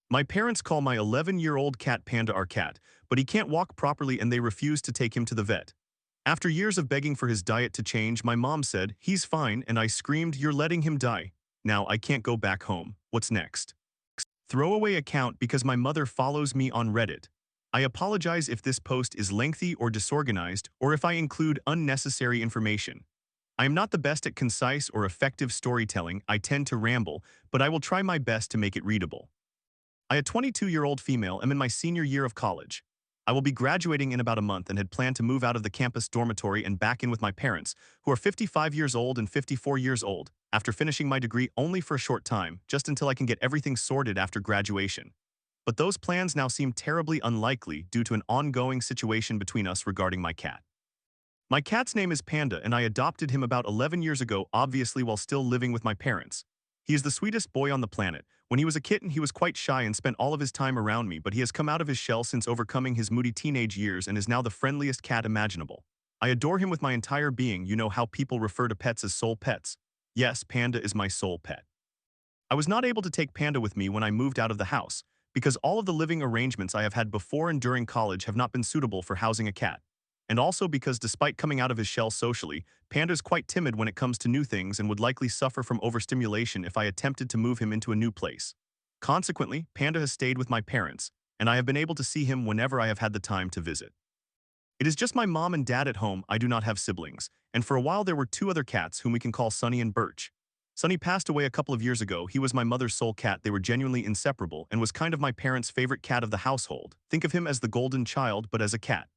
My parents call my 11-year-old cat Panda our cat, but he can't walk properly and they refuse to take him to the vet. After years of begging for his diet to change, my mom said, "He's fine," and I screamed, "You're letting him die. Now I can't go back home. What's next?" Throwaway account because my mother follows me on Reddit. I apologize if this post is lengthy or disorganized, or if I include unnecessary information. I am not the best at concise or effective storytelling. I tend to ramble, but I will try my best to make it readable. I, a 22-year-old female, am in my senior year of college. I will be graduating in about a month and had planned to move out of the campus dormitory and back in with my parents, who are 55 years old and 54 years old, after finishing my degree only for a short time, just until I can get everything sorted after graduation. But those plans now seem terribly unlikely due to an ongoing situation between us regarding my cat. My cat's name is Panda and I adopted him about 11 years ago, obviously while still living with my parents. He is the sweetest boy on the planet. When he was a kitten, he was quite shy and spent all of his time around me, but he has come out of his shell since overcoming his moody teenage years and is now the friendliest cat imaginable. I adore him with my entire being. You know how people refer to pets as soul pets? Yes, Panda is my soul pet. I was not able to take Panda with me when I moved out of the house, because all of the living arrangements I have had before and during college have not been suitable for housing a cat. And also because despite coming out of his shell socially, Panda is quite timid when it comes to new things and would likely suffer from overstimulation if I attempted to move him into a new place. Consequently, Panda has stayed with my parents, and I have been able to see him whenever I have had the time to visit. It is just my mom and dad at home. I do not have siblings, and for a while there were two other cats whom we can call Sunny and Birch. Sunny passed away a couple of years ago. He was my mother's sole cat. They were genuinely inseparable and was kind of my parents' favorite cat of the household. Think of him as the golden child, but as a cat.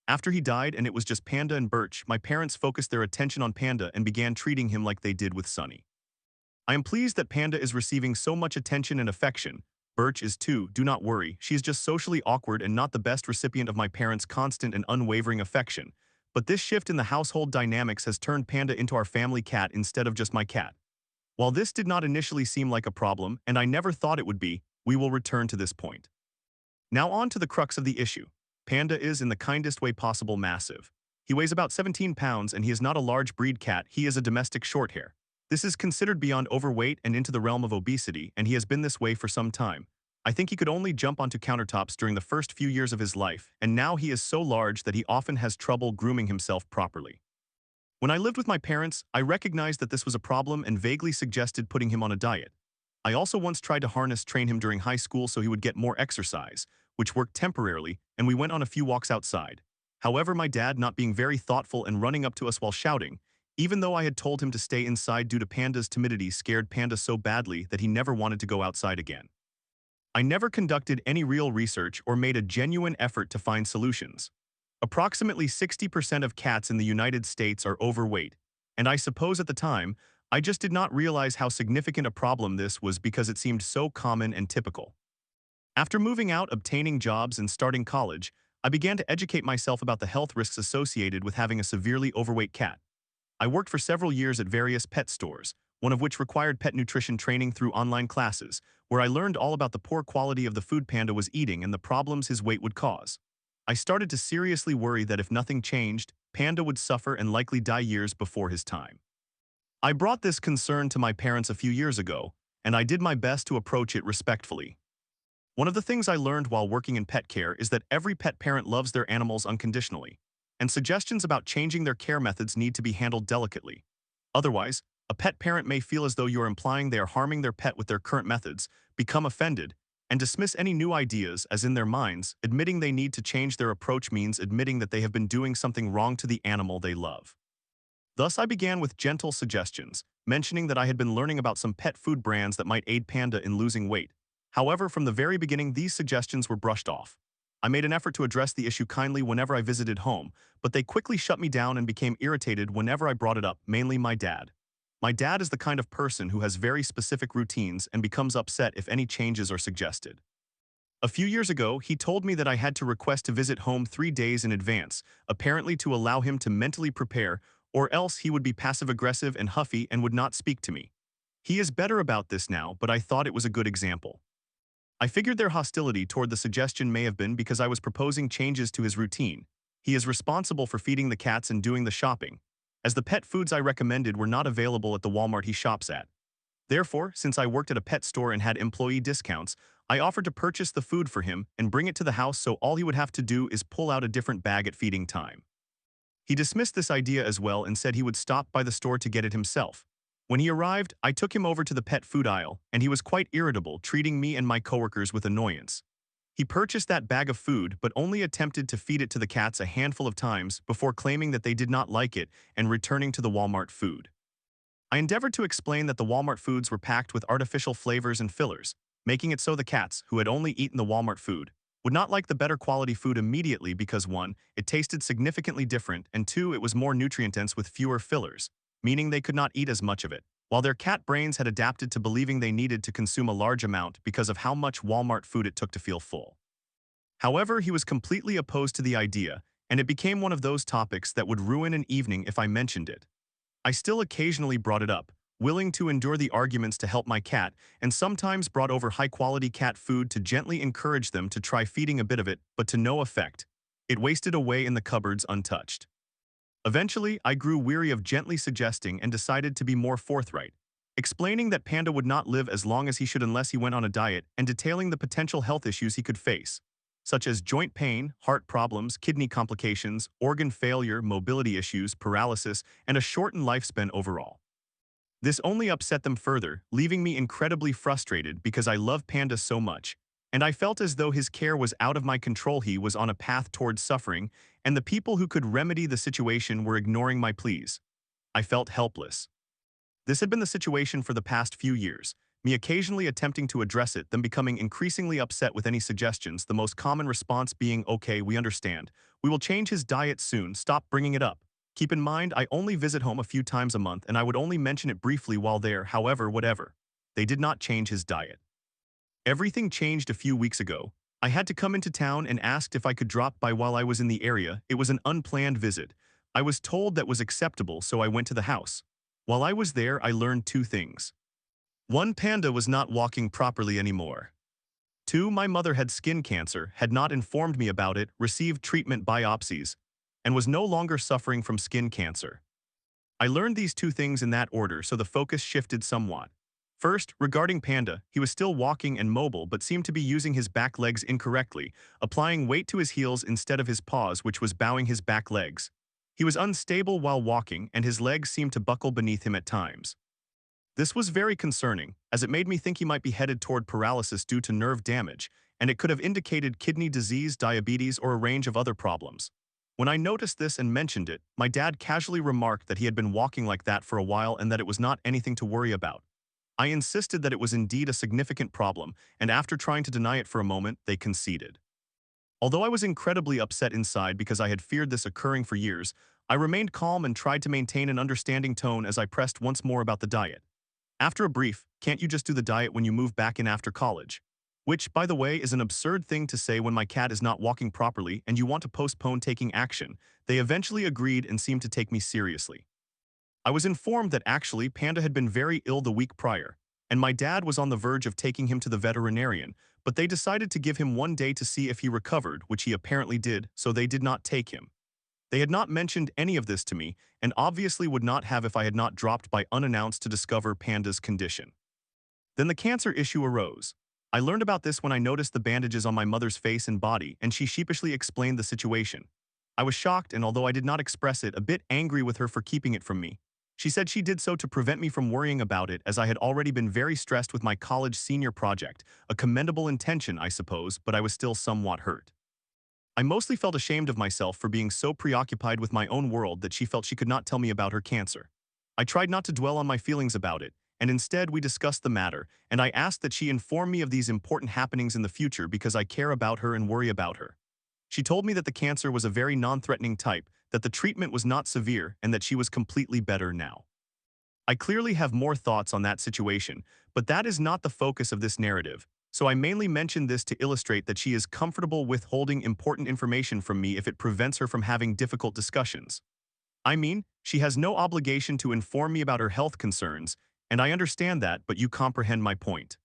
After he died and it was just Panda and Birch, my parents focused their attention on Panda and began treating him like they did with Sunny. I am pleased that Panda is receiving so much attention and affection. Birch is too, do not worry. She is just socially awkward and not the best recipient of my parents' constant and unwavering affection. But this shift in the household dynamics has turned Panda into our family cat instead of just my cat. While this did not initially seem like a problem, and I never thought it would be, we will return to this point. Now on to the crux of the issue. Panda is, in the kindest way possible, massive. He weighs about 17 pounds and he is not a large breed cat. He is a domestic shorthair. This is considered beyond overweight and into the realm of obesity, and he has been this way for some time. I think he could only jump onto countertops during the first few years of his life, and now he is so large that he often has trouble grooming himself properly. When I lived with my parents, I recognized that this was a problem and vaguely suggested putting him on a diet. I also once tried to harness train him during high school so he would get more exercise, which worked temporarily, and we went on a few walks outside. However, my dad, not being very thoughtful and running up to us while shouting, even though I had told him to stay inside due to Panda's timidity, scared Panda so badly that he never wanted to go outside again. I never conducted any real research or made a genuine effort to find solutions. Approximately 60% of cats in the United States are overweight, and I suppose at the time, I just did not realize how significant a problem this was because it seemed so common and typical. After moving out, obtaining jobs, and starting college, I began to educate myself about the health risks associated with having a severely overweight cat. I worked for several years at various pet stores, one of which required pet nutrition training through online classes, where I learned all about the poor quality of the food Panda was eating and the problems his weight would cause. I started to seriously worry that if nothing changed, Panda would suffer and likely die years before his time. I brought this concern to my parents a few years ago, and I did my best to approach it respectfully. One of the things I learned while working in pet care is that every pet parent loves their animals unconditionally, and suggestions about changing their care methods need to be handled delicately. Otherwise, a pet parent may feel as though you are implying they are harming their pet with their current methods, become offended, and dismiss any new ideas as in their minds. Admitting they need to change their approach means admitting that they have been doing something wrong to the animal they love. Thus, I began with gentle suggestions, mentioning that I had been learning about some pet food brands that might aid Panda in losing weight. However, from the very beginning, these suggestions were brushed off. I made an effort to address the issue kindly whenever I visited home, but they quickly shut me down and became irritated whenever I brought it up, mainly my dad. My dad is the kind of person who has very specific routines and becomes upset if any changes are suggested. A few years ago, he told me that I had to request to visit home 3 days in advance, apparently to allow him to mentally prepare, or else he would be passive-aggressive and huffy and would not speak to me. He is better about this now, but I thought it was a good example. I figured their hostility toward the suggestion may have been because I was proposing changes to his routine. He is responsible for feeding the cats and doing the shopping, as the pet foods I recommended were not available at the Walmart he shops at. Therefore, since I worked at a pet store and had employee discounts, I offered to purchase the food for him and bring it to the house so all he would have to do is pull out a different bag at feeding time. He dismissed this idea as well and said he would stop by the store to get it himself. When he arrived, I took him over to the pet food aisle, and he was quite irritable, treating me and my coworkers with annoyance. He purchased that bag of food but only attempted to feed it to the cats a handful of times before claiming that they did not like it and returning to the Walmart food. I endeavored to explain that the Walmart foods were packed with artificial flavors and fillers, making it so the cats, who had only eaten the Walmart food, would not like the better quality food immediately because 1, it tasted significantly different, and 2, it was more nutrient-dense with fewer fillers, meaning they could not eat as much of it, while their cat brains had adapted to believing they needed to consume a large amount because of how much Walmart food it took to feel full. However, he was completely opposed to the idea, and it became one of those topics that would ruin an evening if I mentioned it. I still occasionally brought it up, willing to endure the arguments to help my cat, and sometimes brought over high-quality cat food to gently encourage them to try feeding a bit of it, but to no effect. It wasted away in the cupboards untouched. Eventually, I grew weary of gently suggesting and decided to be more forthright, explaining that Panda would not live as long as he should unless he went on a diet and detailing the potential health issues he could face, such as joint pain, heart problems, kidney complications, organ failure, mobility issues, paralysis, and a shortened lifespan overall. This only upset them further, leaving me incredibly frustrated because I love Panda so much, and I felt as though his care was out of my control. He was on a path towards suffering, and the people who could remedy the situation were ignoring my pleas. I felt helpless. This had been the situation for the past few years, me occasionally attempting to address it, then becoming increasingly upset with any suggestions, the most common response being, "Okay, we understand. We will change his diet soon, stop bringing it up. Keep in mind, I only visit home a few times a month and I would only mention it briefly while there, however, whatever." They did not change his diet. Everything changed a few weeks ago. I had to come into town and asked if I could drop by while I was in the area. It was an unplanned visit. I was told that was acceptable, so I went to the house. While I was there, I learned 2 things. 1, Panda was not walking properly anymore. 2, my mother had skin cancer, had not informed me about it, received treatment biopsies, and was no longer suffering from skin cancer. I learned these 2 things in that order, so the focus shifted somewhat. First, regarding Panda, he was still walking and mobile but seemed to be using his back legs incorrectly, applying weight to his heels instead of his paws, which was bowing his back legs. He was unstable while walking, and his legs seemed to buckle beneath him at times. This was very concerning, as it made me think he might be headed toward paralysis due to nerve damage, and it could have indicated kidney disease, diabetes, or a range of other problems. When I noticed this and mentioned it, my dad casually remarked that he had been walking like that for a while and that it was not anything to worry about. I insisted that it was indeed a significant problem, and after trying to deny it for a moment, they conceded. Although I was incredibly upset inside because I had feared this occurring for years, I remained calm and tried to maintain an understanding tone as I pressed once more about the diet. After a brief, "Can't you just do the diet when you move back in after college?" Which, by the way, is an absurd thing to say when my cat is not walking properly and you want to postpone taking action. They eventually agreed and seemed to take me seriously. I was informed that actually Panda had been very ill the week prior, and my dad was on the verge of taking him to the veterinarian, but they decided to give him 1 day to see if he recovered, which he apparently did, so they did not take him. They had not mentioned any of this to me, and obviously would not have if I had not dropped by unannounced to discover Panda's condition. Then the cancer issue arose. I learned about this when I noticed the bandages on my mother's face and body, and she sheepishly explained the situation. I was shocked, and although I did not express it, a bit angry with her for keeping it from me. She said she did so to prevent me from worrying about it, as I had already been very stressed with my college senior project, a commendable intention, I suppose, but I was still somewhat hurt. I mostly felt ashamed of myself for being so preoccupied with my own world that she felt she could not tell me about her cancer. I tried not to dwell on my feelings about it, and instead we discussed the matter, and I asked that she inform me of these important happenings in the future because I care about her and worry about her. She told me that the cancer was a very non-threatening type, that the treatment was not severe, and that she was completely better now. I clearly have more thoughts on that situation, but that is not the focus of this narrative, so I mainly mention this to illustrate that she is comfortable withholding important information from me if it prevents her from having difficult discussions. I mean, she has no obligation to inform me about her health concerns, and I understand that, but you comprehend my point.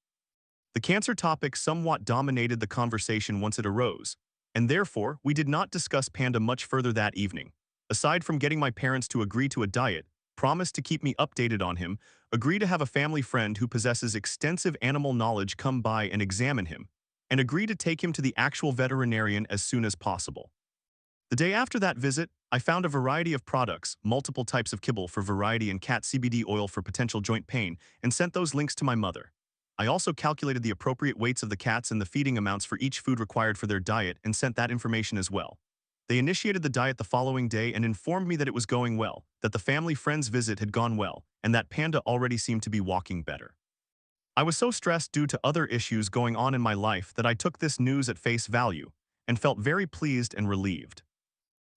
The cancer topic somewhat dominated the conversation once it arose, and therefore we did not discuss Panda much further that evening. Aside from getting my parents to agree to a diet, promise to keep me updated on him, agree to have a family friend who possesses extensive animal knowledge come by and examine him, and agree to take him to the actual veterinarian as soon as possible. The day after that visit, I found a variety of products, multiple types of kibble for variety and cat CBD oil for potential joint pain, and sent those links to my mother. I also calculated the appropriate weights of the cats and the feeding amounts for each food required for their diet and sent that information as well. They initiated the diet the following day and informed me that it was going well, that the family friend's visit had gone well, and that Panda already seemed to be walking better. I was so stressed due to other issues going on in my life that I took this news at face value and felt very pleased and relieved.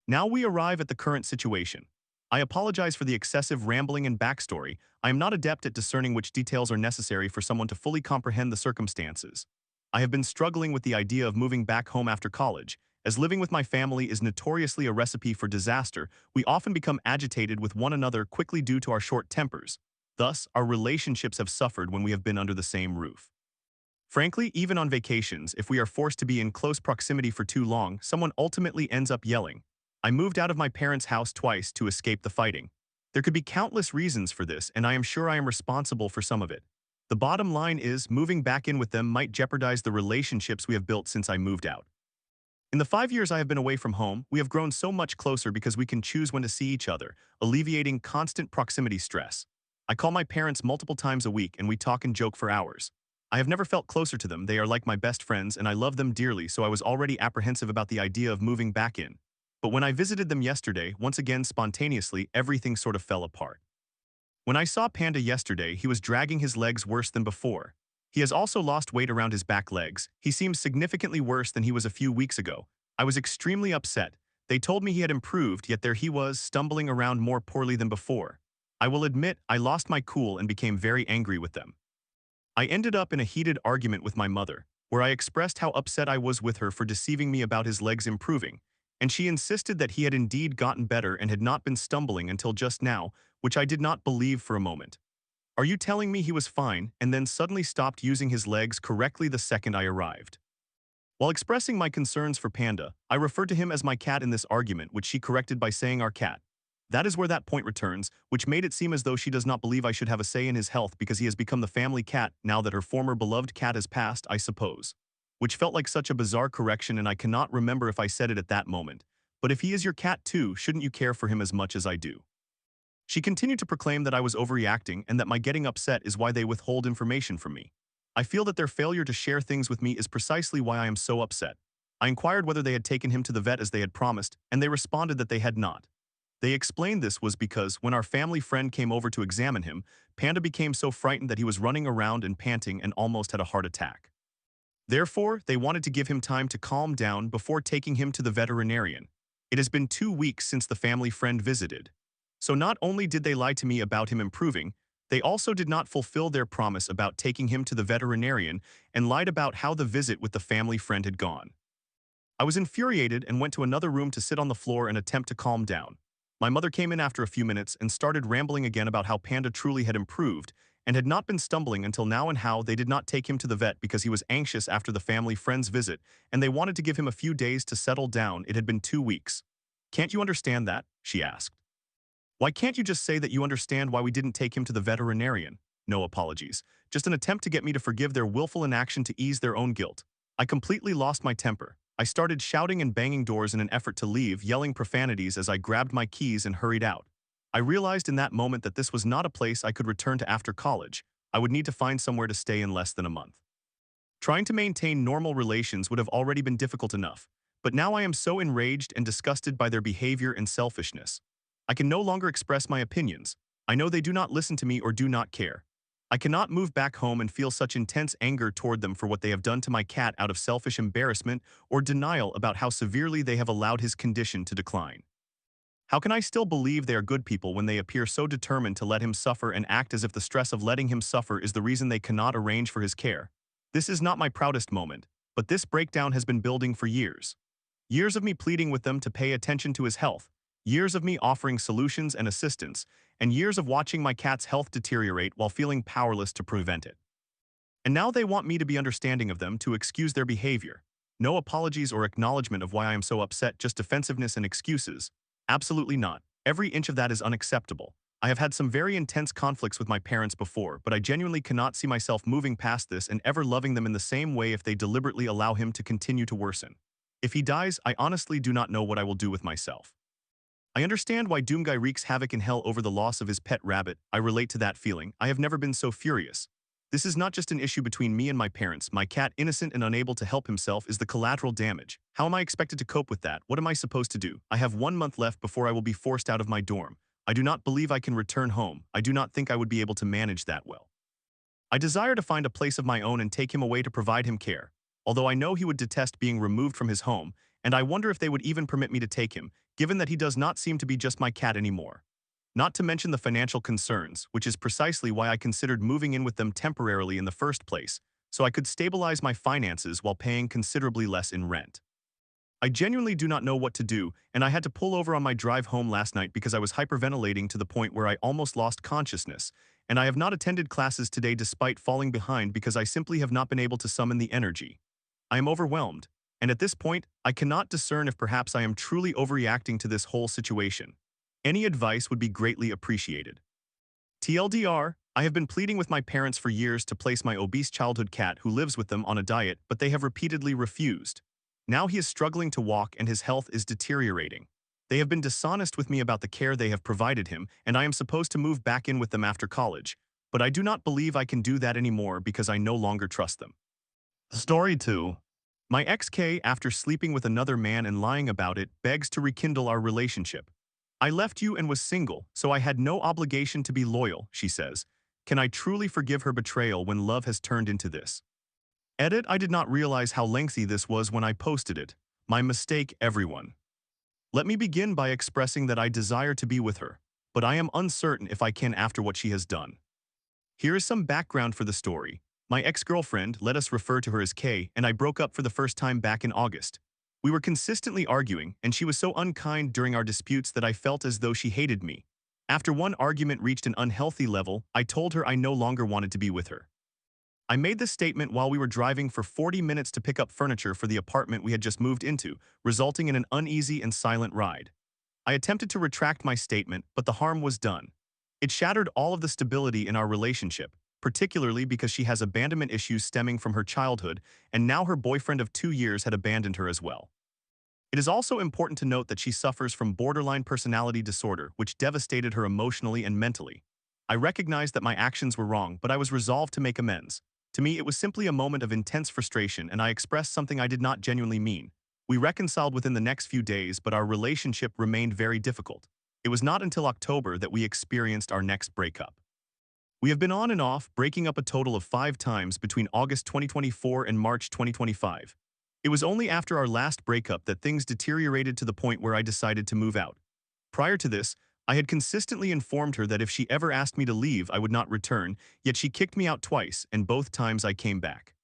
Now we arrive at the current situation. I apologize for the excessive rambling and backstory. I am not adept at discerning which details are necessary for someone to fully comprehend the circumstances. I have been struggling with the idea of moving back home after college. As living with my family is notoriously a recipe for disaster, we often become agitated with one another quickly due to our short tempers. Thus, our relationships have suffered when we have been under the same roof. Frankly, even on vacations, if we are forced to be in close proximity for too long, someone ultimately ends up yelling. I moved out of my parents' house twice to escape the fighting. There could be countless reasons for this, and I am sure I am responsible for some of it. The bottom line is, moving back in with them might jeopardize the relationships we have built since I moved out. In the 5 years I have been away from home, we have grown so much closer because we can choose when to see each other, alleviating constant proximity stress. I call my parents multiple times a week and we talk and joke for hours. I have never felt closer to them. They are like my best friends and I love them dearly, so I was already apprehensive about the idea of moving back in. But when I visited them yesterday, once again spontaneously, everything sort of fell apart. When I saw Panda yesterday, he was dragging his legs worse than before. He has also lost weight around his back legs. He seems significantly worse than he was a few weeks ago. I was extremely upset. They told me he had improved, yet there he was, stumbling around more poorly than before. I will admit, I lost my cool and became very angry with them. I ended up in a heated argument with my mother, where I expressed how upset I was with her for deceiving me about his legs improving, and she insisted that he had indeed gotten better and had not been stumbling until just now, which I did not believe for a moment. Are you telling me he was fine and then suddenly stopped using his legs correctly the second I arrived? While expressing my concerns for Panda, I referred to him as my cat in this argument, which she corrected by saying our cat. That is where that point returns, which made it seem as though she does not believe I should have a say in his health because he has become the family cat now that her former beloved cat has passed, I suppose. Which felt like such a bizarre correction, and I cannot remember if I said it at that moment. But if he is your cat too, shouldn't you care for him as much as I do? She continued to proclaim that I was overreacting and that my getting upset is why they withhold information from me. I feel that their failure to share things with me is precisely why I am so upset. I inquired whether they had taken him to the vet as they had promised, and they responded that they had not. They explained this was because when our family friend came over to examine him, Panda became so frightened that he was running around and panting and almost had a heart attack. Therefore, they wanted to give him time to calm down before taking him to the veterinarian. It has been 2 weeks since the family friend visited. So not only did they lie to me about him improving, they also did not fulfill their promise about taking him to the veterinarian and lied about how the visit with the family friend had gone. I was infuriated and went to another room to sit on the floor and attempt to calm down. My mother came in after a few minutes and started rambling again about how Panda truly had improved and had not been stumbling until now, and how they did not take him to the vet because he was anxious after the family friend's visit and they wanted to give him a few days to settle down. It had been 2 weeks. Can't you understand that? She asked. Why can't you just say that you understand why we didn't take him to the veterinarian? No apologies. Just an attempt to get me to forgive their willful inaction to ease their own guilt. I completely lost my temper. I started shouting and banging doors in an effort to leave, yelling profanities as I grabbed my keys and hurried out. I realized in that moment that this was not a place I could return to after college. I would need to find somewhere to stay in less than a month. Trying to maintain normal relations would have already been difficult enough, but now I am so enraged and disgusted by their behavior and selfishness. I can no longer express my opinions. I know they do not listen to me or do not care. I cannot move back home and feel such intense anger toward them for what they have done to my cat out of selfish embarrassment or denial about how severely they have allowed his condition to decline. How can I still believe they are good people when they appear so determined to let him suffer and act as if the stress of letting him suffer is the reason they cannot arrange for his care? This is not my proudest moment, but this breakdown has been building for years. Years of me pleading with them to pay attention to his health, years of me offering solutions and assistance, and years of watching my cat's health deteriorate while feeling powerless to prevent it. And now they want me to be understanding of them, to excuse their behavior. No apologies or acknowledgement of why I am so upset, just defensiveness and excuses. Absolutely not. Every inch of that is unacceptable. I have had some very intense conflicts with my parents before, but I genuinely cannot see myself moving past this and ever loving them in the same way if they deliberately allow him to continue to worsen. If he dies, I honestly do not know what I will do with myself. I understand why Doomguy wreaks havoc in hell over the loss of his pet rabbit. I relate to that feeling. I have never been so furious. This is not just an issue between me and my parents. My cat, innocent and unable to help himself, is the collateral damage. How am I expected to cope with that? What am I supposed to do? I have 1 month left before I will be forced out of my dorm. I do not believe I can return home. I do not think I would be able to manage that well. I desire to find a place of my own and take him away to provide him care, although I know he would detest being removed from his home, and I wonder if they would even permit me to take him, given that he does not seem to be just my cat anymore. Not to mention the financial concerns, which is precisely why I considered moving in with them temporarily in the first place, so I could stabilize my finances while paying considerably less in rent. I genuinely do not know what to do, and I had to pull over on my drive home last night because I was hyperventilating to the point where I almost lost consciousness, and I have not attended classes today despite falling behind because I simply have not been able to summon the energy. I am overwhelmed, and at this point, I cannot discern if perhaps I am truly overreacting to this whole situation. Any advice would be greatly appreciated. TLDR, I have been pleading with my parents for years to place my obese childhood cat who lives with them on a diet, but they have repeatedly refused. Now he is struggling to walk and his health is deteriorating. They have been dishonest with me about the care they have provided him, and I am supposed to move back in with them after college, but I do not believe I can do that anymore because I no longer trust them. Story 2. My ex-K, after sleeping with another man and lying about it, begs to rekindle our relationship. I left you and was single, so I had no obligation to be loyal, she says. Can I truly forgive her betrayal when love has turned into this? Edit, I did not realize how lengthy this was when I posted it. My mistake, everyone. Let me begin by expressing that I desire to be with her, but I am uncertain if I can after what she has done. Here is some background for the story. My ex-girlfriend, let us refer to her as Kay, and I broke up for the first time back in August. We were consistently arguing, and she was so unkind during our disputes that I felt as though she hated me. After one argument reached an unhealthy level, I told her I no longer wanted to be with her. I made this statement while we were driving for 40 minutes to pick up furniture for the apartment we had just moved into, resulting in an uneasy and silent ride. I attempted to retract my statement, but the harm was done. It shattered all of the stability in our relationship, particularly because she has abandonment issues stemming from her childhood, and now her boyfriend of 2 years had abandoned her as well. It is also important to note that she suffers from borderline personality disorder, which devastated her emotionally and mentally. I recognized that my actions were wrong, but I was resolved to make amends. To me, it was simply a moment of intense frustration, and I expressed something I did not genuinely mean. We reconciled within the next few days, but our relationship remained very difficult. It was not until October that we experienced our next breakup. We have been on and off, breaking up a total of 5 times between August 2024 and March 2025. It was only after our last breakup that things deteriorated to the point where I decided to move out. Prior to this, I had consistently informed her that if she ever asked me to leave, I would not return, yet she kicked me out twice, and both times I came back.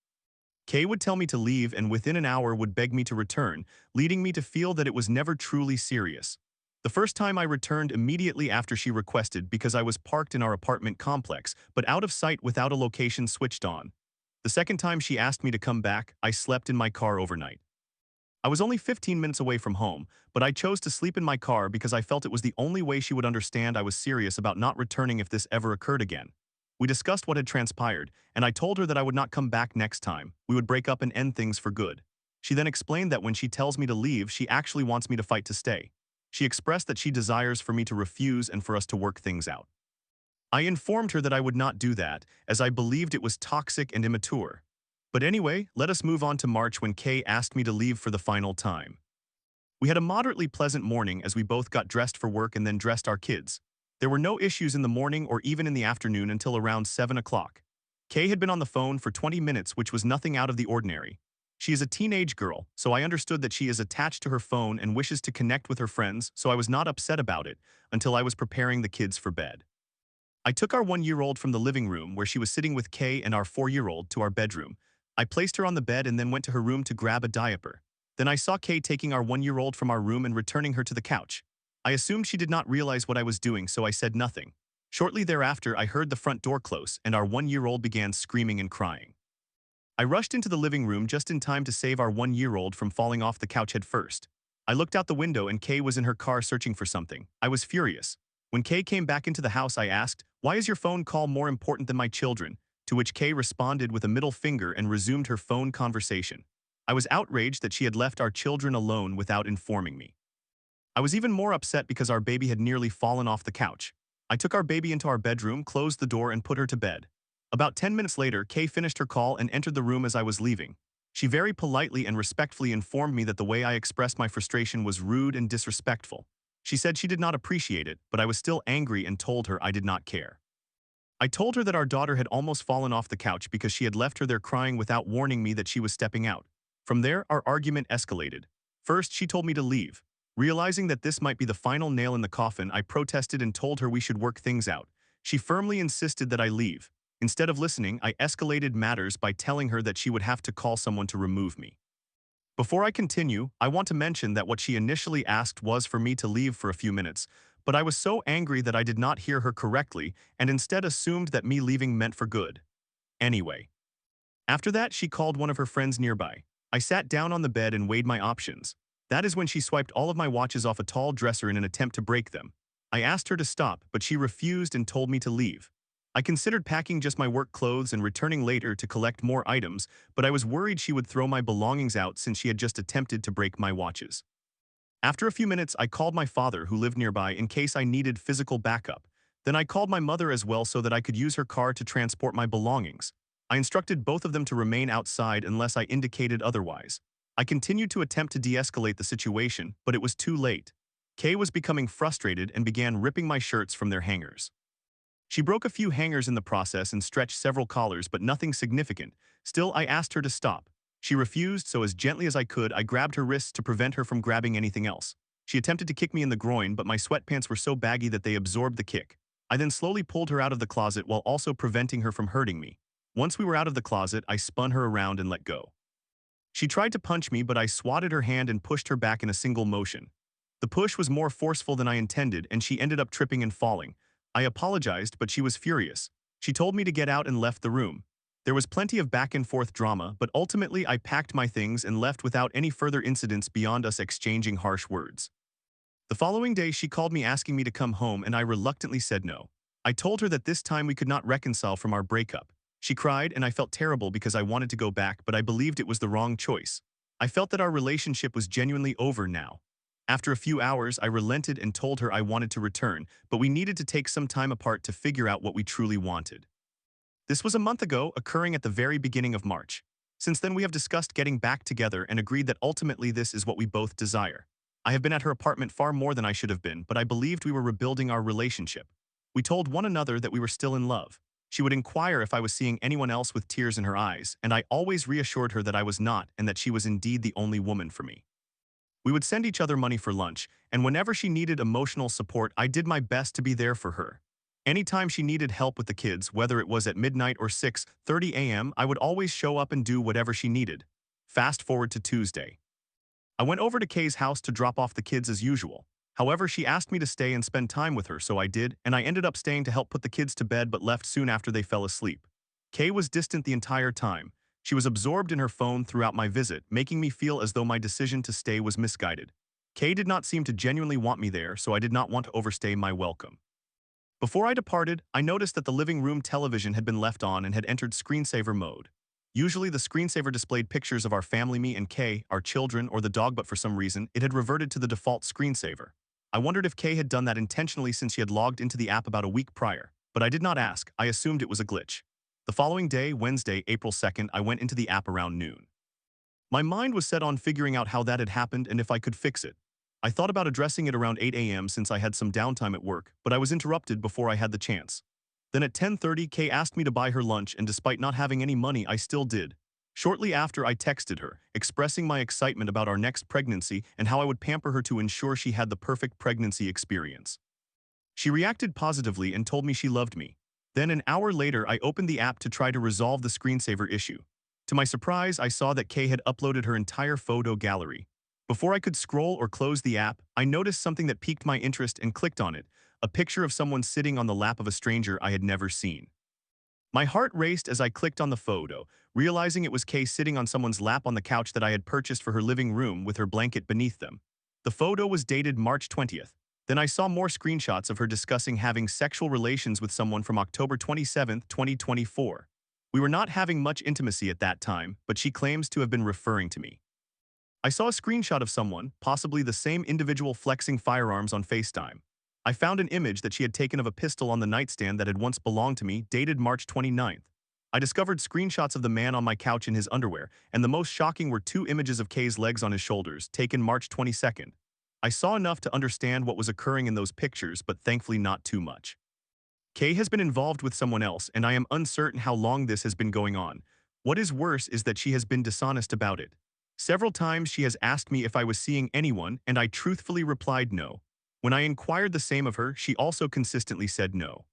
Kay would tell me to leave and within an hour would beg me to return, leading me to feel that it was never truly serious. The first time I returned immediately after she requested because I was parked in our apartment complex, but out of sight without a location switched on. The second time she asked me to come back, I slept in my car overnight. I was only 15 minutes away from home, but I chose to sleep in my car because I felt it was the only way she would understand I was serious about not returning if this ever occurred again. We discussed what had transpired, and I told her that I would not come back next time. We would break up and end things for good. She then explained that when she tells me to leave, she actually wants me to fight to stay. She expressed that she desires for me to refuse and for us to work things out. I informed her that I would not do that, as I believed it was toxic and immature. But anyway, let us move on to March when Kay asked me to leave for the final time. We had a moderately pleasant morning as we both got dressed for work and then dressed our kids. There were no issues in the morning or even in the afternoon until around 7 o'clock. Kay had been on the phone for 20 minutes, which was nothing out of the ordinary. She is a teenage girl, so I understood that she is attached to her phone and wishes to connect with her friends, so I was not upset about it until I was preparing the kids for bed. I took our 1-year-old from the living room where she was sitting with Kay and our 4-year-old to our bedroom. I placed her on the bed and then went to her room to grab a diaper. Then I saw Kay taking our 1-year-old from our room and returning her to the couch. I assumed she did not realize what I was doing, so I said nothing. Shortly thereafter, I heard the front door close and our 1-year-old began screaming and crying. I rushed into the living room just in time to save our 1-year-old from falling off the couch head first. I looked out the window and Kay was in her car searching for something. I was furious. When Kay came back into the house, I asked, "Why is your phone call more important than my children?" To which Kay responded with a middle finger and resumed her phone conversation. I was outraged that she had left our children alone without informing me. I was even more upset because our baby had nearly fallen off the couch. I took our baby into our bedroom, closed the door, and put her to bed. About 10 minutes later, Kay finished her call and entered the room as I was leaving. She very politely and respectfully informed me that the way I expressed my frustration was rude and disrespectful. She said she did not appreciate it, but I was still angry and told her I did not care. I told her that our daughter had almost fallen off the couch because she had left her there crying without warning me that she was stepping out. From there, our argument escalated. First, she told me to leave. Realizing that this might be the final nail in the coffin, I protested and told her we should work things out. She firmly insisted that I leave. Instead of listening, I escalated matters by telling her that she would have to call someone to remove me. Before I continue, I want to mention that what she initially asked was for me to leave for a few minutes, but I was so angry that I did not hear her correctly and instead assumed that me leaving meant for good. Anyway, after that, she called one of her friends nearby. I sat down on the bed and weighed my options. That is when she swiped all of my watches off a tall dresser in an attempt to break them. I asked her to stop, but she refused and told me to leave. I considered packing just my work clothes and returning later to collect more items, but I was worried she would throw my belongings out since she had just attempted to break my watches. After a few minutes, I called my father, who lived nearby, in case I needed physical backup. Then I called my mother as well so that I could use her car to transport my belongings. I instructed both of them to remain outside unless I indicated otherwise. I continued to attempt to de-escalate the situation, but it was too late. Kay was becoming frustrated and began ripping my shirts from their hangers. She broke a few hangers in the process and stretched several collars, but nothing significant. Still, I asked her to stop. She refused, so as gently as I could, I grabbed her wrists to prevent her from grabbing anything else. She attempted to kick me in the groin, but my sweatpants were so baggy that they absorbed the kick. I then slowly pulled her out of the closet while also preventing her from hurting me. Once we were out of the closet, I spun her around and let go. She tried to punch me, but I swatted her hand and pushed her back in a single motion. The push was more forceful than I intended, and she ended up tripping and falling. I apologized, but she was furious. She told me to get out and left the room. There was plenty of back and forth drama, but ultimately I packed my things and left without any further incidents beyond us exchanging harsh words. The following day, she called me asking me to come home, and I reluctantly said no. I told her that this time we could not reconcile from our breakup. She cried, and I felt terrible because I wanted to go back, but I believed it was the wrong choice. I felt that our relationship was genuinely over now. After a few hours, I relented and told her I wanted to return, but we needed to take some time apart to figure out what we truly wanted. This was a month ago, occurring at the very beginning of March. Since then, we have discussed getting back together and agreed that ultimately this is what we both desire. I have been at her apartment far more than I should have been, but I believed we were rebuilding our relationship. We told one another that we were still in love. She would inquire if I was seeing anyone else with tears in her eyes, and I always reassured her that I was not and that she was indeed the only woman for me. We would send each other money for lunch, and whenever she needed emotional support, I did my best to be there for her. Anytime she needed help with the kids, whether it was at midnight or 6:30 a.m., I would always show up and do whatever she needed. Fast forward to Tuesday. I went over to Kay's house to drop off the kids as usual. However, she asked me to stay and spend time with her, so I did, and I ended up staying to help put the kids to bed but left soon after they fell asleep. Kay was distant the entire time. She was absorbed in her phone throughout my visit, making me feel as though my decision to stay was misguided. Kay did not seem to genuinely want me there, so I did not want to overstay my welcome. Before I departed, I noticed that the living room television had been left on and had entered screensaver mode. Usually the screensaver displayed pictures of our family, me and Kay, our children, or the dog, but for some reason, it had reverted to the default screensaver. I wondered if Kay had done that intentionally since she had logged into the app about a week prior, but I did not ask. I assumed it was a glitch. The following day, Wednesday, April 2nd, I went into the app around noon. My mind was set on figuring out how that had happened and if I could fix it. I thought about addressing it around 8 a.m. since I had some downtime at work, but I was interrupted before I had the chance. Then at 10:30, Kay asked me to buy her lunch, and despite not having any money, I still did. Shortly after, I texted her, expressing my excitement about our next pregnancy and how I would pamper her to ensure she had the perfect pregnancy experience. She reacted positively and told me she loved me. Then an hour later, I opened the app to try to resolve the screensaver issue. To my surprise, I saw that Kay had uploaded her entire photo gallery. Before I could scroll or close the app, I noticed something that piqued my interest and clicked on it, a picture of someone sitting on the lap of a stranger I had never seen. My heart raced as I clicked on the photo, realizing it was Kay sitting on someone's lap on the couch that I had purchased for her living room with her blanket beneath them. The photo was dated March 20th. Then I saw more screenshots of her discussing having sexual relations with someone from October 27, 2024. We were not having much intimacy at that time, but she claims to have been referring to me. I saw a screenshot of someone, possibly the same individual flexing firearms on FaceTime. I found an image that she had taken of a pistol on the nightstand that had once belonged to me, dated March 29th. I discovered screenshots of the man on my couch in his underwear, and the most shocking were two images of Kay's legs on his shoulders, taken March 22nd. I saw enough to understand what was occurring in those pictures, but thankfully not too much. Kay has been involved with someone else, and I am uncertain how long this has been going on. What is worse is that she has been dishonest about it. Several times she has asked me if I was seeing anyone, and I truthfully replied no. When I inquired the same of her, she also consistently said no.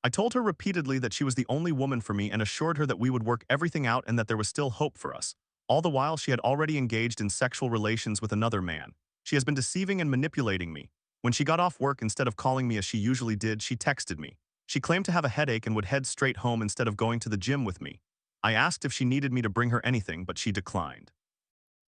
I told her repeatedly that she was the only woman for me and assured her that we would work everything out and that there was still hope for us. All the while, she had already engaged in sexual relations with another man. She has been deceiving and manipulating me. When she got off work, instead of calling me as she usually did, she texted me. She claimed to have a headache and would head straight home instead of going to the gym with me. I asked if she needed me to bring her anything, but she declined.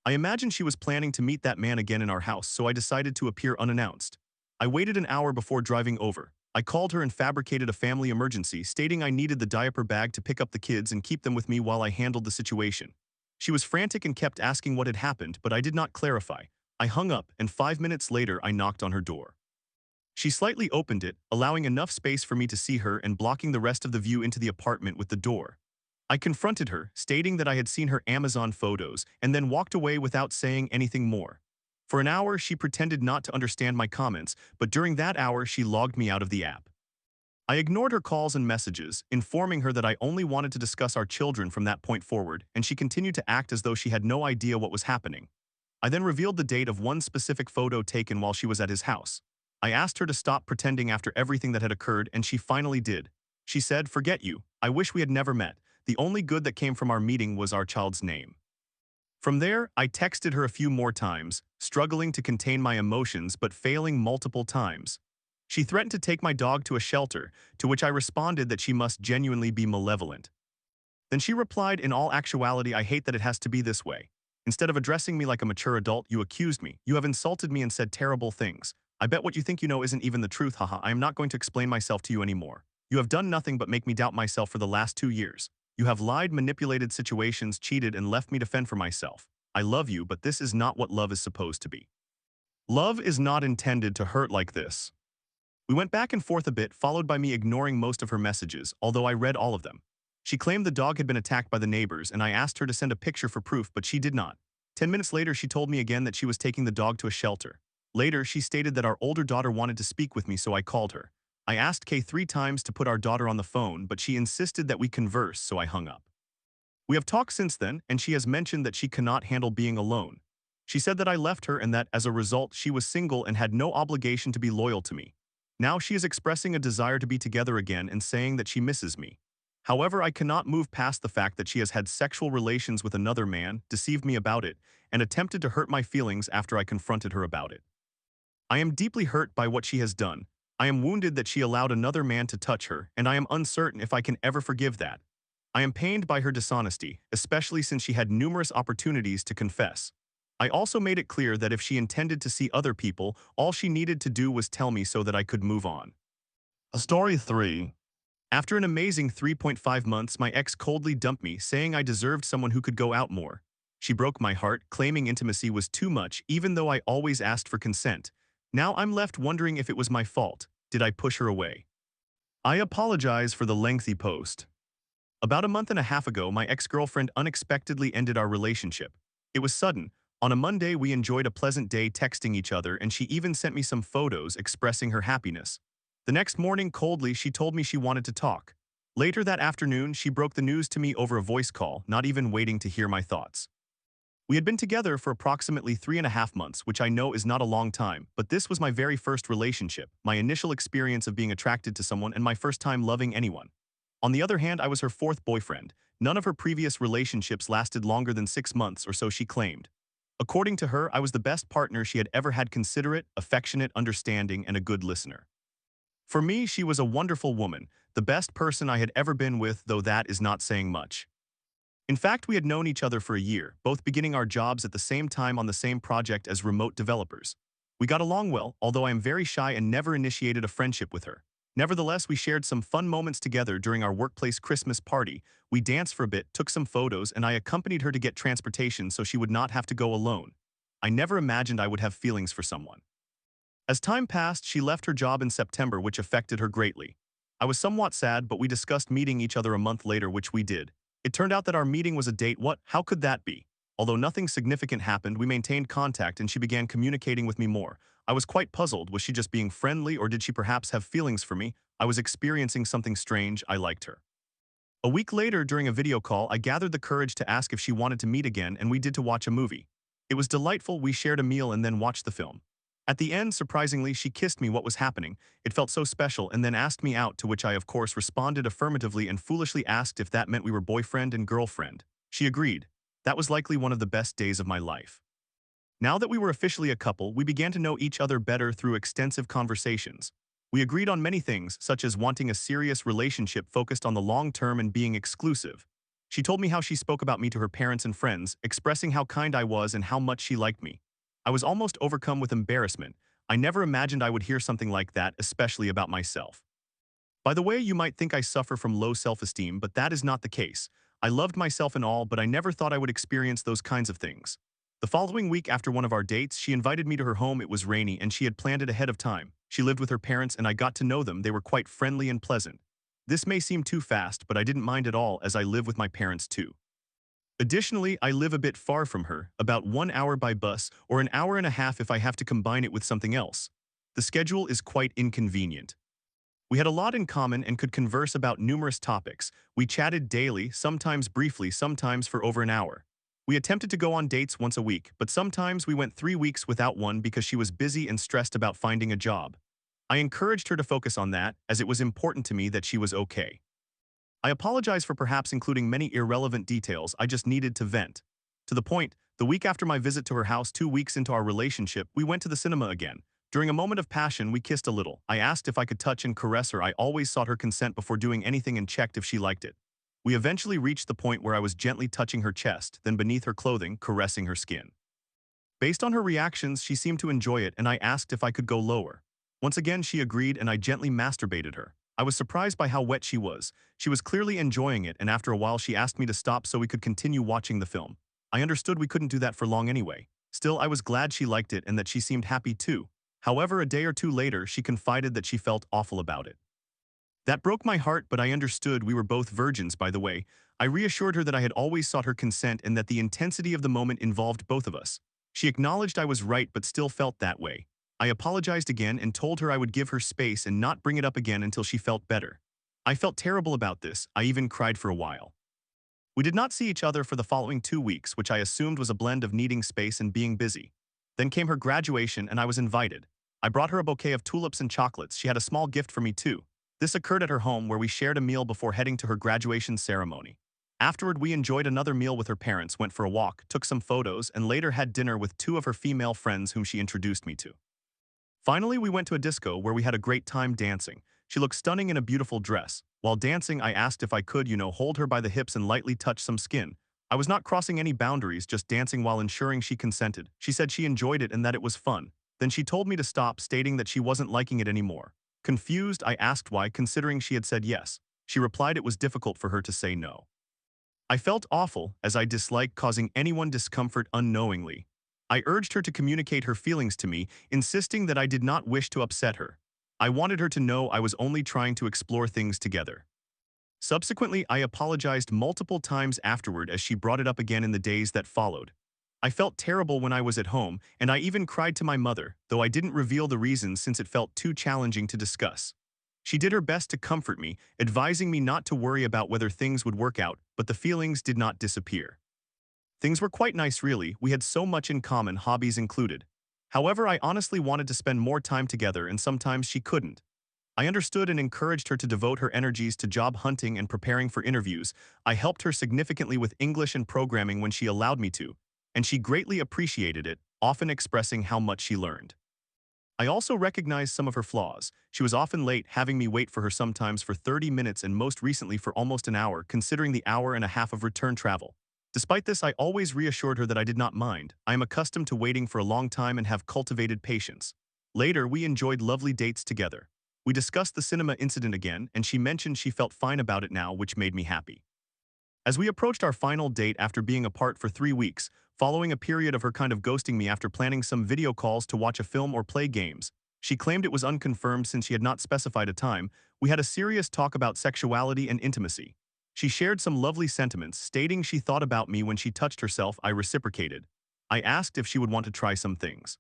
I imagined she was planning to meet that man again in our house, so I decided to appear unannounced. I waited an hour before driving over. I called her and fabricated a family emergency, stating I needed the diaper bag to pick up the kids and keep them with me while I handled the situation. She was frantic and kept asking what had happened, but I did not clarify. I hung up, and 5 minutes later I knocked on her door. She slightly opened it, allowing enough space for me to see her and blocking the rest of the view into the apartment with the door. I confronted her, stating that I had seen her Amazon photos, and then walked away without saying anything more. For an hour, she pretended not to understand my comments, but during that hour, she logged me out of the app. I ignored her calls and messages, informing her that I only wanted to discuss our children from that point forward, and she continued to act as though she had no idea what was happening. I then revealed the date of one specific photo taken while she was at his house. I asked her to stop pretending after everything that had occurred, and she finally did. She said, "Forget you. I wish we had never met. The only good that came from our meeting was our child's name." From there, I texted her a few more times, struggling to contain my emotions but failing multiple times. She threatened to take my dog to a shelter, to which I responded that she must genuinely be malevolent. Then she replied, "In all actuality, I hate that it has to be this way. Instead of addressing me like a mature adult, you accused me. You have insulted me and said terrible things. I bet what you think you know isn't even the truth, haha. I am not going to explain myself to you anymore. You have done nothing but make me doubt myself for the last 2 years. You have lied, manipulated situations, cheated, and left me to fend for myself. I love you, but this is not what love is supposed to be. Love is not intended to hurt like this." We went back and forth a bit, followed by me ignoring most of her messages, although I read all of them. She claimed the dog had been attacked by the neighbors, and I asked her to send a picture for proof, but she did not. 10 minutes later, she told me again that she was taking the dog to a shelter. Later, she stated that our older daughter wanted to speak with me, so I called her. I asked Kay 3 times to put our daughter on the phone, but she insisted that we converse, so I hung up. We have talked since then, and she has mentioned that she cannot handle being alone. She said that I left her and that, as a result, she was single and had no obligation to be loyal to me. Now she is expressing a desire to be together again and saying that she misses me. However, I cannot move past the fact that she has had sexual relations with another man, deceived me about it, and attempted to hurt my feelings after I confronted her about it. I am deeply hurt by what she has done. I am wounded that she allowed another man to touch her, and I am uncertain if I can ever forgive that. I am pained by her dishonesty, especially since she had numerous opportunities to confess. I also made it clear that if she intended to see other people, all she needed to do was tell me so that I could move on. Story 3. After an amazing 3.5 months, my ex coldly dumped me, saying I deserved someone who could go out more. She broke my heart, claiming intimacy was too much, even though I always asked for consent. Now I'm left wondering if it was my fault. Did I push her away? I apologize for the lengthy post. About a month and a half ago, my ex-girlfriend unexpectedly ended our relationship. It was sudden. On a Monday, we enjoyed a pleasant day texting each other, and she even sent me some photos expressing her happiness. The next morning, coldly, she told me she wanted to talk. Later that afternoon, she broke the news to me over a voice call, not even waiting to hear my thoughts. We had been together for approximately 3.5 months, which I know is not a long time, but this was my very first relationship, my initial experience of being attracted to someone, and my first time loving anyone. On the other hand, I was her 4th boyfriend. None of her previous relationships lasted longer than 6 months, or so she claimed. According to her, I was the best partner she had ever had, considerate, affectionate, understanding, and a good listener. For me, she was a wonderful woman, the best person I had ever been with, though that is not saying much. In fact, we had known each other for a year, both beginning our jobs at the same time on the same project as remote developers. We got along well, although I am very shy and never initiated a friendship with her. Nevertheless, we shared some fun moments together during our workplace Christmas party. We danced for a bit, took some photos, and I accompanied her to get transportation so she would not have to go alone. I never imagined I would have feelings for someone. As time passed, she left her job in September, which affected her greatly. I was somewhat sad, but we discussed meeting each other a month later, which we did. It turned out that our meeting was a date. What? How could that be? Although nothing significant happened, we maintained contact and she began communicating with me more. I was quite puzzled. Was she just being friendly, or did she perhaps have feelings for me? I was experiencing something strange. I liked her. A week later, during a video call, I gathered the courage to ask if she wanted to meet again, and we did to watch a movie. It was delightful. We shared a meal and then watched the film. At the end, surprisingly, she kissed me. What was happening? It felt so special, and then asked me out, to which I of course responded affirmatively and foolishly asked if that meant we were boyfriend and girlfriend. She agreed. That was likely one of the best days of my life. Now that we were officially a couple, we began to know each other better through extensive conversations. We agreed on many things, such as wanting a serious relationship focused on the long term and being exclusive. She told me how she spoke about me to her parents and friends, expressing how kind I was and how much she liked me. I was almost overcome with embarrassment. I never imagined I would hear something like that, especially about myself. By the way, you might think I suffer from low self-esteem, but that is not the case. I loved myself and all, but I never thought I would experience those kinds of things. The following week, after one of our dates, she invited me to her home. It was rainy and she had planned it ahead of time. She lived with her parents and I got to know them. They were quite friendly and pleasant. This may seem too fast, but I didn't mind at all, as I live with my parents too. Additionally, I live a bit far from her, about 1 hour by bus or an hour and a half if I have to combine it with something else. The schedule is quite inconvenient. We had a lot in common and could converse about numerous topics. We chatted daily, sometimes briefly, sometimes for over an hour. We attempted to go on dates once a week, but sometimes we went 3 weeks without one because she was busy and stressed about finding a job. I encouraged her to focus on that, as it was important to me that she was okay. I apologize for perhaps including many irrelevant details. I just needed to vent. To the point, the week after my visit to her house, 2 weeks into our relationship, we went to the cinema again. During a moment of passion, we kissed a little. I asked if I could touch and caress her. I always sought her consent before doing anything and checked if she liked it. We eventually reached the point where I was gently touching her chest, then beneath her clothing, caressing her skin. Based on her reactions, she seemed to enjoy it, and I asked if I could go lower. Once again, she agreed, and I gently masturbated her. I was surprised by how wet she was. She was clearly enjoying it, and after a while she asked me to stop so we could continue watching the film. I understood we couldn't do that for long anyway. Still, I was glad she liked it and that she seemed happy too. However, a day or two later, she confided that she felt awful about it. That broke my heart, but I understood. We were both virgins, by the way. I reassured her that I had always sought her consent and that the intensity of the moment involved both of us. She acknowledged I was right but still felt that way. I apologized again and told her I would give her space and not bring it up again until she felt better. I felt terrible about this. I even cried for a while. We did not see each other for the following 2 weeks, which I assumed was a blend of needing space and being busy. Then came her graduation and I was invited. I brought her a bouquet of tulips and chocolates. She had a small gift for me too. This occurred at her home, where we shared a meal before heading to her graduation ceremony. Afterward, we enjoyed another meal with her parents, went for a walk, took some photos, and later had dinner with 2 of her female friends whom she introduced me to. Finally, we went to a disco where we had a great time dancing. She looked stunning in a beautiful dress. While dancing, I asked if I could, hold her by the hips and lightly touch some skin. I was not crossing any boundaries, just dancing while ensuring she consented. She said she enjoyed it and that it was fun. Then she told me to stop, stating that she wasn't liking it anymore. Confused, I asked why, considering she had said yes. She replied it was difficult for her to say no. I felt awful, as I dislike causing anyone discomfort unknowingly. I urged her to communicate her feelings to me, insisting that I did not wish to upset her. I wanted her to know I was only trying to explore things together. Subsequently, I apologized multiple times afterward, as she brought it up again in the days that followed. I felt terrible when I was at home, and I even cried to my mother, though I didn't reveal the reasons since it felt too challenging to discuss. She did her best to comfort me, advising me not to worry about whether things would work out, but the feelings did not disappear. Things were quite nice, really. We had so much in common, hobbies included. However, I honestly wanted to spend more time together, and sometimes she couldn't. I understood and encouraged her to devote her energies to job hunting and preparing for interviews. I helped her significantly with English and programming when she allowed me to, and she greatly appreciated it, often expressing how much she learned. I also recognized some of her flaws. She was often late, having me wait for her sometimes for 30 minutes and most recently for almost an hour, considering the hour and a half of return travel. Despite this, I always reassured her that I did not mind. I am accustomed to waiting for a long time and have cultivated patience. Later, we enjoyed lovely dates together. We discussed the cinema incident again, and she mentioned she felt fine about it now, which made me happy. As we approached our final date after being apart for 3 weeks, following a period of her kind of ghosting me after planning some video calls to watch a film or play games, she claimed it was unconfirmed since she had not specified a time. We had a serious talk about sexuality and intimacy. She shared some lovely sentiments, stating she thought about me when she touched herself. I reciprocated. I asked if she would want to try some things.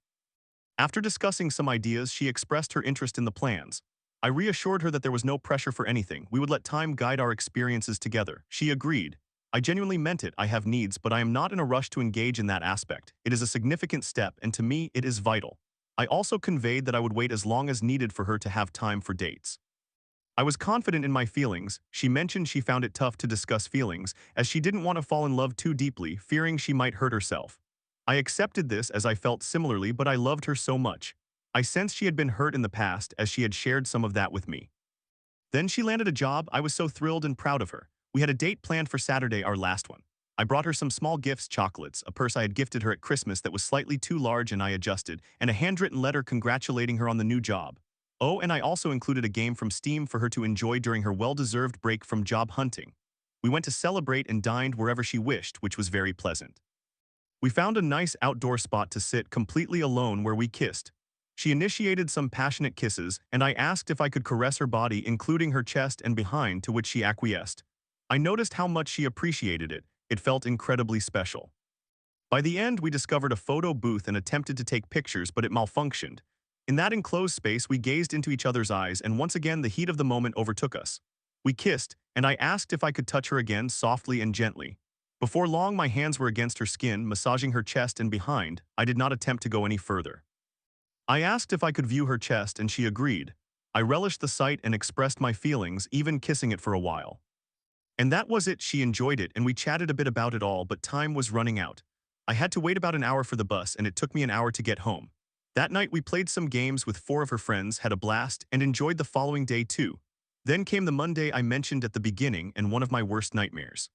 After discussing some ideas, she expressed her interest in the plans. I reassured her that there was no pressure for anything. We would let time guide our experiences together. She agreed. I genuinely meant it. I have needs, but I am not in a rush to engage in that aspect. It is a significant step, and to me, it is vital. I also conveyed that I would wait as long as needed for her to have time for dates. I was confident in my feelings. She mentioned she found it tough to discuss feelings, as she didn't want to fall in love too deeply, fearing she might hurt herself. I accepted this as I felt similarly, but I loved her so much. I sensed she had been hurt in the past, as she had shared some of that with me. Then she landed a job. I was so thrilled and proud of her. We had a date planned for Saturday, our last one. I brought her some small gifts, chocolates, a purse I had gifted her at Christmas that was slightly too large and I adjusted, and a handwritten letter congratulating her on the new job. Oh, and I also included a game from Steam for her to enjoy during her well-deserved break from job hunting. We went to celebrate and dined wherever she wished, which was very pleasant. We found a nice outdoor spot to sit completely alone where we kissed. She initiated some passionate kisses, and I asked if I could caress her body, including her chest and behind, to which she acquiesced. I noticed how much she appreciated it. It felt incredibly special. By the end, we discovered a photo booth and attempted to take pictures, but it malfunctioned. In that enclosed space, we gazed into each other's eyes, and once again the heat of the moment overtook us. We kissed, and I asked if I could touch her again, softly and gently. Before long, my hands were against her skin, massaging her chest and behind. I did not attempt to go any further. I asked if I could view her chest, and she agreed. I relished the sight and expressed my feelings, even kissing it for a while. And that was it. She enjoyed it, and we chatted a bit about it all, but time was running out. I had to wait about an hour for the bus, and it took me an hour to get home. That night, we played some games with 4 of her friends, had a blast, and enjoyed the following day too. Then came the Monday I mentioned at the beginning, and one of my worst nightmares.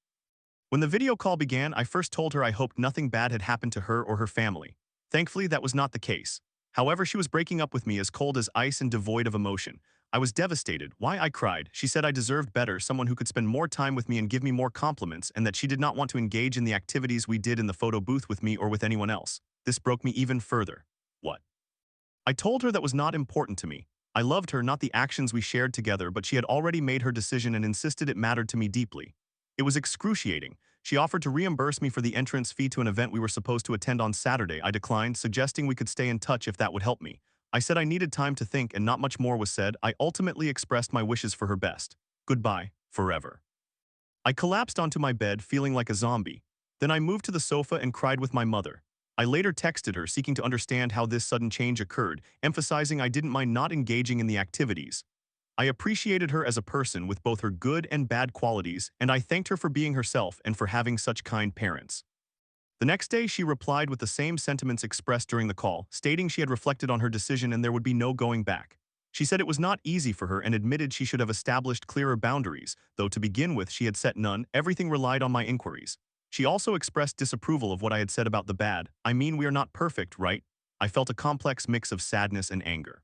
When the video call began, I first told her I hoped nothing bad had happened to her or her family. Thankfully, that was not the case. However, she was breaking up with me as cold as ice and devoid of emotion. I was devastated. Why? I cried. She said I deserved better, someone who could spend more time with me and give me more compliments, and that she did not want to engage in the activities we did in the photo booth with me or with anyone else. This broke me even further. What? I told her that was not important to me. I loved her, not the actions we shared together, but she had already made her decision and insisted it mattered to me deeply. It was excruciating. She offered to reimburse me for the entrance fee to an event we were supposed to attend on Saturday. I declined, suggesting we could stay in touch if that would help me. I said I needed time to think, and not much more was said. I ultimately expressed my wishes for her best. Goodbye, forever. I collapsed onto my bed, feeling like a zombie. Then I moved to the sofa and cried with my mother. I later texted her, seeking to understand how this sudden change occurred, emphasizing I didn't mind not engaging in the activities. I appreciated her as a person with both her good and bad qualities, and I thanked her for being herself and for having such kind parents. The next day, she replied with the same sentiments expressed during the call, stating she had reflected on her decision and there would be no going back. She said it was not easy for her and admitted she should have established clearer boundaries, though to begin with she had set none. Everything relied on my inquiries. She also expressed disapproval of what I had said about the bad. I mean, we are not perfect, right? I felt a complex mix of sadness and anger.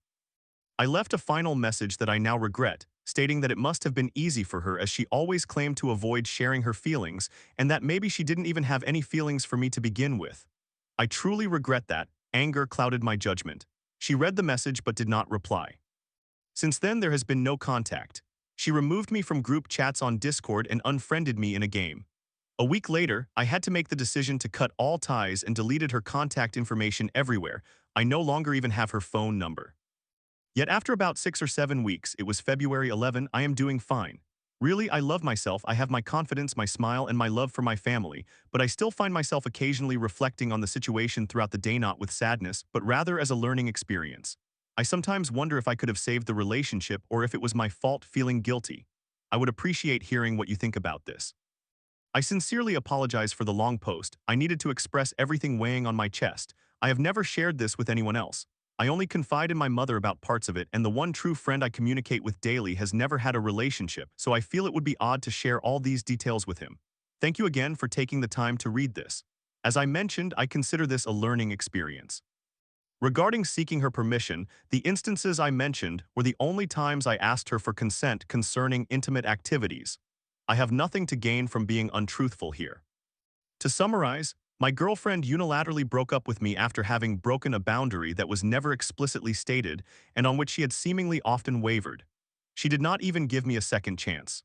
I left a final message that I now regret, stating that it must have been easy for her as she always claimed to avoid sharing her feelings, and that maybe she didn't even have any feelings for me to begin with. I truly regret that. Anger clouded my judgment. She read the message but did not reply. Since then, there has been no contact. She removed me from group chats on Discord and unfriended me in a game. A week later, I had to make the decision to cut all ties and deleted her contact information everywhere. I no longer even have her phone number. Yet after about 6 or 7 weeks, it was February 11, I am doing fine. Really, I love myself. I have my confidence, my smile, and my love for my family, but I still find myself occasionally reflecting on the situation throughout the day, not with sadness, but rather as a learning experience. I sometimes wonder if I could have saved the relationship or if it was my fault, feeling guilty. I would appreciate hearing what you think about this. I sincerely apologize for the long post. I needed to express everything weighing on my chest. I have never shared this with anyone else. I only confide in my mother about parts of it, and the one true friend I communicate with daily has never had a relationship, so I feel it would be odd to share all these details with him. Thank you again for taking the time to read this. As I mentioned, I consider this a learning experience. Regarding seeking her permission, the instances I mentioned were the only times I asked her for consent concerning intimate activities. I have nothing to gain from being untruthful here. To summarize, my girlfriend unilaterally broke up with me after having broken a boundary that was never explicitly stated and on which she had seemingly often wavered. She did not even give me a second chance.